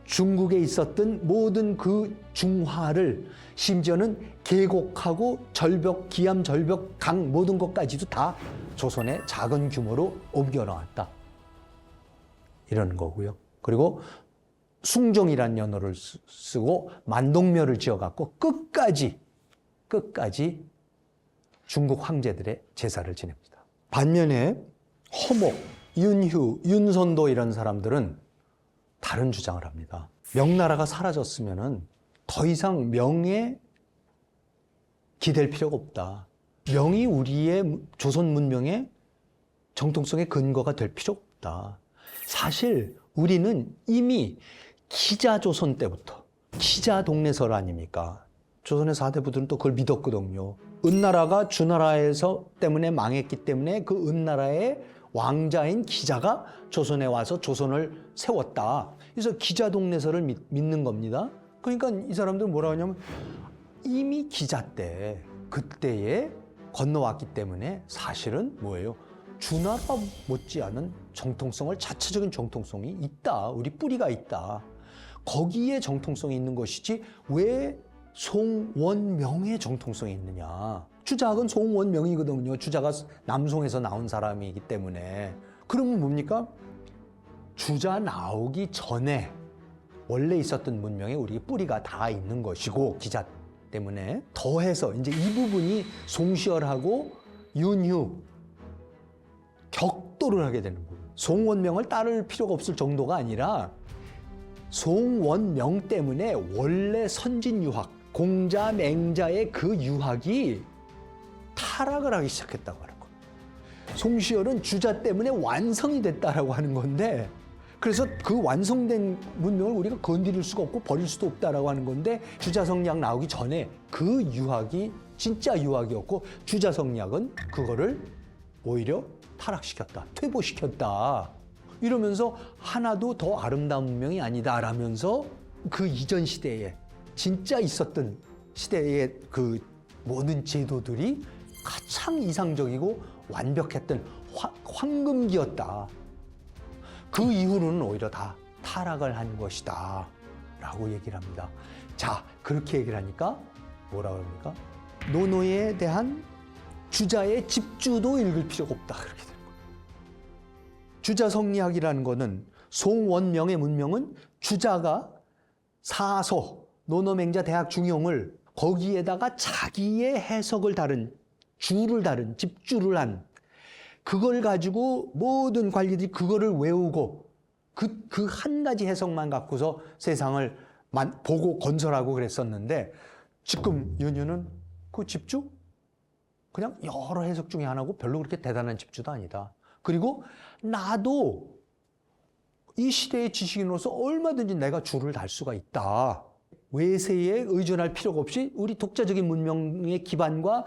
중국에 있었던 모든 그 중화를, 심지어는 계곡하고 절벽, 기암, 절벽, 강 모든 것까지도 다 조선의 작은 규모로 옮겨 나왔다. 이러는 거고요. 그리고 숭정이라는 연호를 쓰고 만동묘를 지어갖고 끝까지 중국 황제들의 제사를 지냅니다. 반면에 허목, 윤휴, 윤선도 이런 사람들은 다른 주장을 합니다. 명나라가 사라졌으면은 더 이상 명에 기댈 필요가 없다. 명이 우리의 조선 문명의 정통성의 근거가 될 필요가 없다. 사실 우리는 이미 기자조선 때부터 기자동래설 아닙니까? 조선의 4대부들은 또 그걸 믿었거든요. 은나라가 주나라에서 때문에 망했기 때문에 그 은나라의 왕자인 기자가 조선에 와서 조선을 세웠다. 그래서 기자동래설을 믿는 겁니다. 그러니까 이 사람들은 뭐라고 하냐면 이미 기자 때 그때에 건너왔기 때문에 사실은 뭐예요? 주나라 못지않은 정통성을, 자체적인 정통성이 있다. 우리 뿌리가 있다. 거기에 정통성이 있는 것이지 왜 송원명의 정통성이 있느냐. 주작은 송원명이거든요. 주작가 남송에서 나온 사람이기 때문에 그러면 뭡니까? 주자 나오기 전에 원래 있었던 문명에 우리 뿌리가 다 있는 것이고, 기자 때문에 더해서 이제 이 부분이 송시열하고 윤휴 격돌을 하게 되는 거예요. 송원명을 따를 필요가 없을 정도가 아니라 송원명 때문에 원래 선진유학, 공자, 맹자의 그 유학이 타락을 하기 시작했다고 하는 거예요. 송시열은 주자 때문에 완성이 됐다라고 하는 건데, 그래서 그 완성된 문명을 우리가 건드릴 수가 없고 버릴 수도 없다라고 하는 건데, 주자성리학 나오기 전에 그 유학이 진짜 유학이었고, 주자성리학은 그거를 오히려 타락시켰다, 퇴보시켰다, 이러면서 하나도 더 아름다운 문명이 아니다라면서 그 이전 시대에 진짜 있었던 시대의 그 모든 제도들이 가장 이상적이고 완벽했던 황금기였다. 그 이후로는 오히려 다 타락을 한 것이다 라고 얘기를 합니다. 자, 그렇게 얘기를 하니까 뭐라 그럽니까? 노노에 대한 주자의 집주도 읽을 필요가 없다, 그렇게 되는 거예요. 주자성리학이라는 거는 송원명의 문명은 주자가 사서, 노노맹자, 대학 중용을 거기에다가 자기의 해석을 다른, 주를 다른, 집주를 한, 그걸 가지고 모든 관리들이 그거를 외우고 그 한 가지 해석만 갖고서 세상을 보고 건설하고 그랬었는데, 지금 윤휴는 그 집주? 그냥 여러 해석 중에 하나고 별로 그렇게 대단한 집주도 아니다. 그리고 나도 이 시대의 지식인으로서 얼마든지 내가 주를 달 수가 있다. 외세에 의존할 필요가 없이 우리 독자적인 문명의 기반과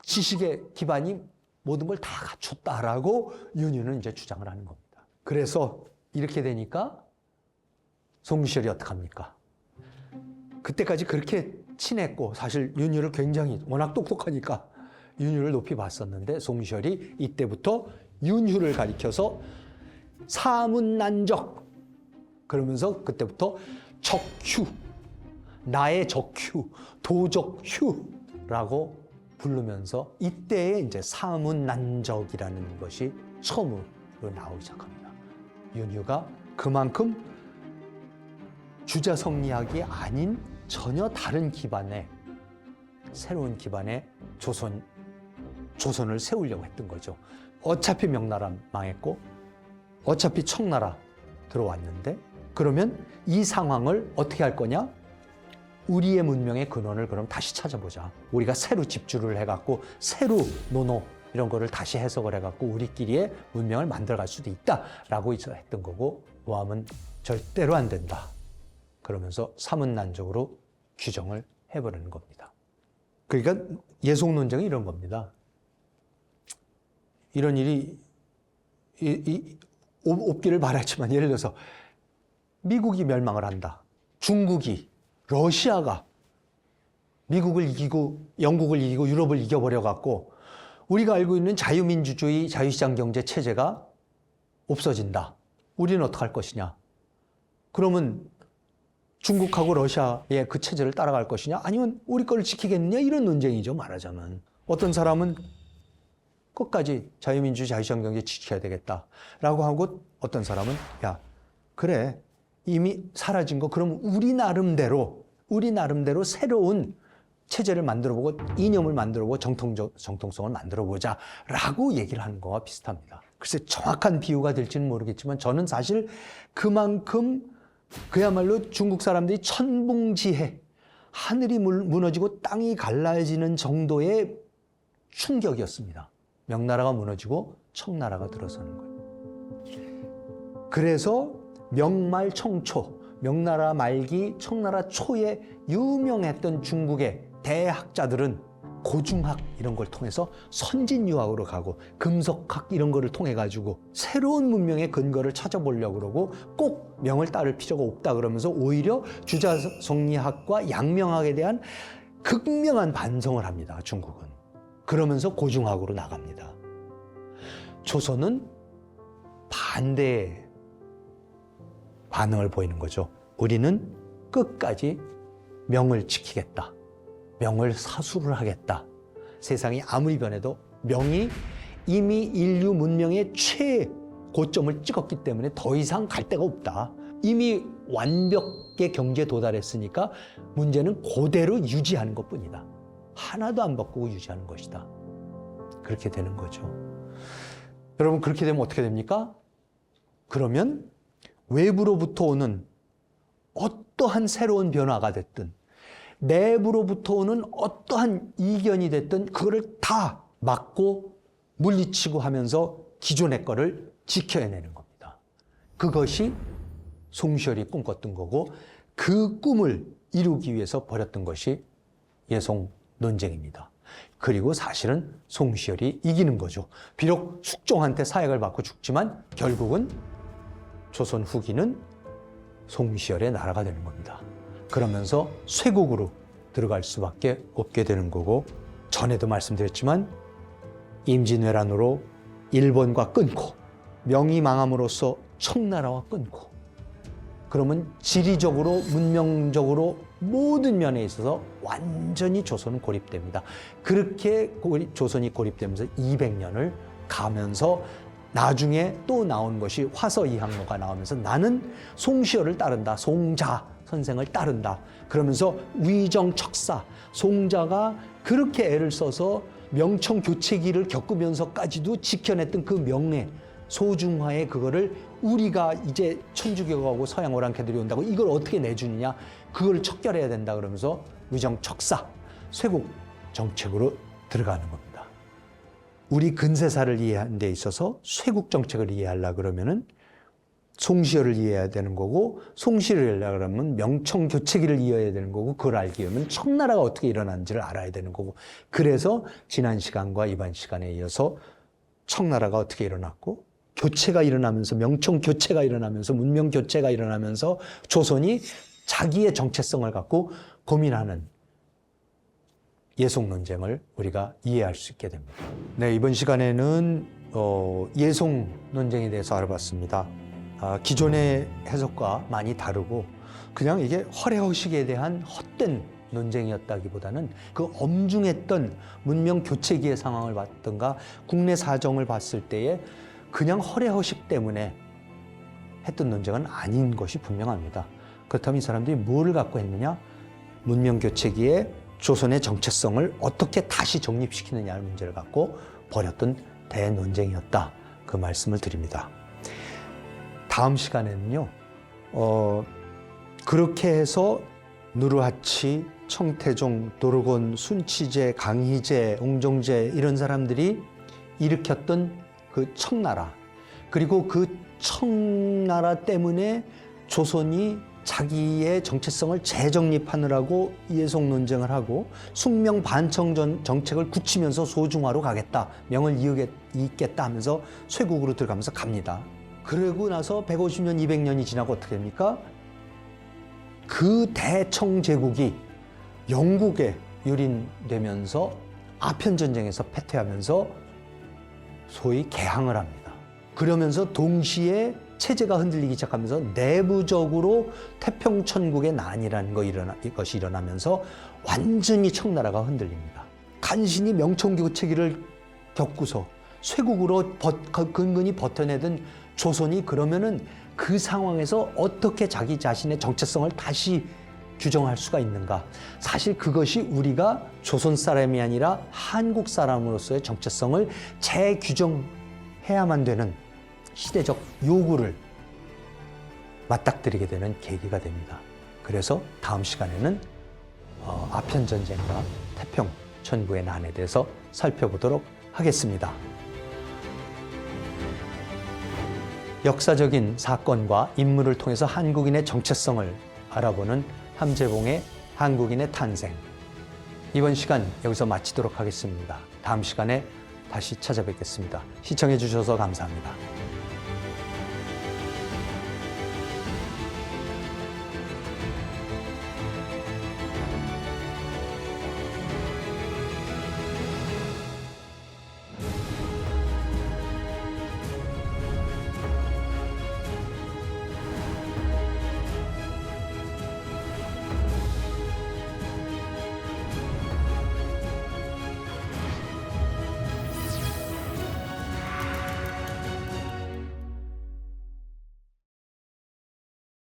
지식의 기반이 모든 걸 다 갖췄다라고 윤휴는 이제 주장을 하는 겁니다. 그래서 이렇게 되니까 송시열이 어떡합니까? 그때까지 그렇게 친했고, 사실 윤휴를 굉장히 워낙 똑똑하니까 윤휴를 높이 봤었는데, 송시열이 이때부터 윤휴를 가리켜서 사문난적, 그러면서 그때부터 적휴, 나의 적휴, 도적휴라고 부르면서 이때에 이제 사문난적이라는 것이 처음으로 나오기 시작합니다. 윤휴가 그만큼 주자성리학이 아닌 전혀 다른 기반의, 새로운 기반의 조선을 세우려고 했던 거죠. 어차피 명나라 망했고 어차피 청나라 들어왔는데, 그러면 이 상황을 어떻게 할 거냐? 우리의 문명의 근원을 그럼 다시 찾아보자. 우리가 새로 집주를 해갖고 새로 노노 이런 거를 다시 해석을 해갖고 우리끼리의 문명을 만들어갈 수도 있다라고 했던 거고, 모함은 절대로 안 된다. 그러면서 사문난적으로 규정을 해버리는 겁니다. 그러니까 예속 논쟁은 이런 겁니다. 이런 일이 없기를 바라지만, 예를 들어서 미국이 멸망을 한다. 중국이, 러시아가 미국을 이기고 영국을 이기고 유럽을 이겨버려갖고 우리가 알고 있는 자유민주주의, 자유시장 경제 체제가 없어진다. 우리는 어떡할 것이냐? 그러면 중국하고 러시아의 그 체제를 따라갈 것이냐? 아니면 우리 거를 지키겠느냐? 이런 논쟁이죠, 말하자면. 어떤 사람은 끝까지 자유민주주의, 자유시장 경제 지켜야 되겠다라고 하고, 어떤 사람은 야, 그래, 이미 사라진 거 그럼 우리 나름대로 새로운 체제를 만들어보고 이념을 만들어보고 정통성을 만들어보자라고 얘기를 하는 거와 비슷합니다. 글쎄 정확한 비유가 될지는 모르겠지만, 저는 사실 그만큼 그야말로 중국 사람들이 천붕지혜, 하늘이 무너지고 땅이 갈라지는 정도의 충격이었습니다. 명나라가 무너지고 청나라가 들어서는 거예요. 그래서 명말 청초, 명나라 말기 청나라 초에 유명했던 중국의 대학자들은 고중학 이런 걸 통해서 선진유학으로 가고, 금속학 이런 거를 통해 가지고 새로운 문명의 근거를 찾아보려고 그러고, 꼭 명을 따를 필요가 없다 그러면서 오히려 주자성리학과 양명학에 대한 극명한 반성을 합니다, 중국은. 그러면서 고중학으로 나갑니다. 조선은 반대의 반응을 보이는 거죠. 우리는 끝까지 명을 지키겠다. 명을 사수를 하겠다. 세상이 아무리 변해도 명이 이미 인류 문명의 최고점을 찍었기 때문에 더 이상 갈 데가 없다. 이미 완벽의 경지에 도달했으니까 문제는 그대로 유지하는 것뿐이다. 하나도 안 바꾸고 유지하는 것이다. 그렇게 되는 거죠. 여러분, 그렇게 되면 어떻게 됩니까? 그러면 외부로부터 오는 어떠한 새로운 변화가 됐든 내부로부터 오는 어떠한 이견이 됐든 그거를 다 막고 물리치고 하면서 기존의 거를 지켜내는 겁니다. 그것이 송시열이 꿈꿨던 거고 그 꿈을 이루기 위해서 벌였던 것이 예송 논쟁입니다. 그리고 사실은 송시열이 이기는 거죠. 비록 숙종한테 사약을 받고 죽지만 결국은 조선 후기는 송시열의 나라가 되는 겁니다. 그러면서 쇄국으로 들어갈 수밖에 없게 되는 거고, 전에도 말씀드렸지만 임진왜란으로 일본과 끊고 명이 망함으로써 청나라와 끊고, 그러면 지리적으로 문명적으로 모든 면에 있어서 완전히 조선은 고립됩니다. 그렇게 조선이 고립되면서 200년을 가면서 나중에 또 나온 것이 화서이항로가 나오면서 나는 송시열을 따른다. 송자 선생을 따른다. 그러면서 위정척사, 송자가 그렇게 애를 써서 명청교체기를 겪으면서까지도 지켜냈던 그 명예, 소중화의 그거를 우리가 이제 천주교하고 서양 오랑캐들이 온다고 이걸 어떻게 내주느냐, 그걸 척결해야 된다 그러면서 위정척사, 쇄국 정책으로 들어가는 겁니다. 우리 근세사를 이해하는 데 있어서 쇄국 정책을 이해하려고 그러면은 송시열을 이해해야 되는 거고, 송시열을 이해하려고 그러면 명청교체기를 이해해야 되는 거고, 그걸 알기 위해서는 청나라가 어떻게 일어났는지를 알아야 되는 거고, 그래서 지난 시간과 이번 시간에 이어서 청나라가 어떻게 일어났고, 교체가 일어나면서, 명청교체가 일어나면서, 문명교체가 일어나면서 조선이 자기의 정체성을 갖고 고민하는 예송 논쟁을 우리가 이해할 수 있게 됩니다. 네, 이번 시간에는 예송 논쟁에 대해서 알아봤습니다. 기존의 해석과 많이 다르고 그냥 이게 허례허식에 대한 헛된 논쟁이었다기보다는 그 엄중했던 문명 교체기의 상황을 봤던가 국내 사정을 봤을 때에 그냥 허례허식 때문에 했던 논쟁은 아닌 것이 분명합니다. 그렇다면 이 사람들이 뭘 갖고 했느냐? 문명 교체기에 조선의 정체성을 어떻게 다시 정립시키느냐의 문제를 갖고 벌였던 대논쟁이었다. 그 말씀을 드립니다. 다음 시간에는요, 그렇게 해서 누르하치, 청태종, 도르곤, 순치제, 강희제, 옹종제 이런 사람들이 일으켰던 그 청나라, 그리고 그 청나라 때문에 조선이 자기의 정체성을 재정립하느라고 예송 논쟁을 하고 숙명 반청 정책을 굳히면서 소중화로 가겠다, 명을 잇겠다 하면서 쇄국으로 들어가면서 갑니다. 그러고 나서 150년, 200년이 지나고 어떻게 됩니까? 그 대청제국이 영국에 유린되면서 아편전쟁에서 패퇴하면서 소위 개항을 합니다. 그러면서 동시에 체제가 흔들리기 시작하면서 내부적으로 태평천국의 난이라는 것이 일어나면서 완전히 청나라가 흔들립니다. 간신히 명청교체기를 겪고서 쇄국으로 근근히 버텨내던 조선이 그러면은 그 상황에서 어떻게 자기 자신의 정체성을 다시 규정할 수가 있는가? 사실 그것이 우리가 조선 사람이 아니라 한국 사람으로서의 정체성을 재규정해야만 되는 시대적 요구를 맞닥뜨리게 되는 계기가 됩니다. 그래서 다음 시간에는 아편전쟁과 태평천국의 난에 대해서 살펴보도록 하겠습니다. 역사적인 사건과 인물을 통해서 한국인의 정체성을 알아보는 함재봉의 한국인의 탄생. 이번 시간 여기서 마치도록 하겠습니다. 다음 시간에 다시 찾아뵙겠습니다. 시청해 주셔서 감사합니다.